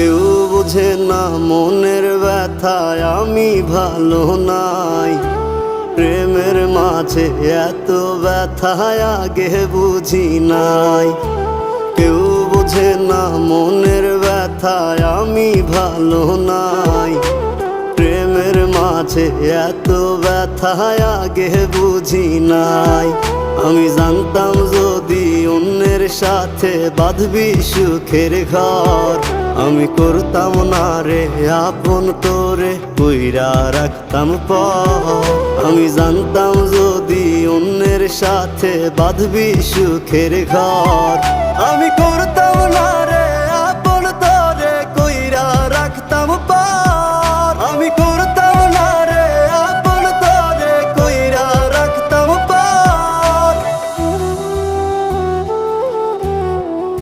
কেউ বোঝে না মনের ব্যথায় আমি ভালো নাই। প্রেমের মাঝে এত ব্যথায় আগে বুঝি নাই। কেউ বোঝে না মনের ব্যথায় আমি ভালো নাই। প্রেমের মাঝে এত ব্যথায় আগে বুঝি নাই। আমি জানতাম যদি অন্যের সাথে বাঁধবি সুখের ঘর, আমি করতাম না রে আপন তোরে কইরা রাখতাম পর। আমি জানতাম যদি অন্যের সাথে বাঁধবি সুখের ঘর, আমি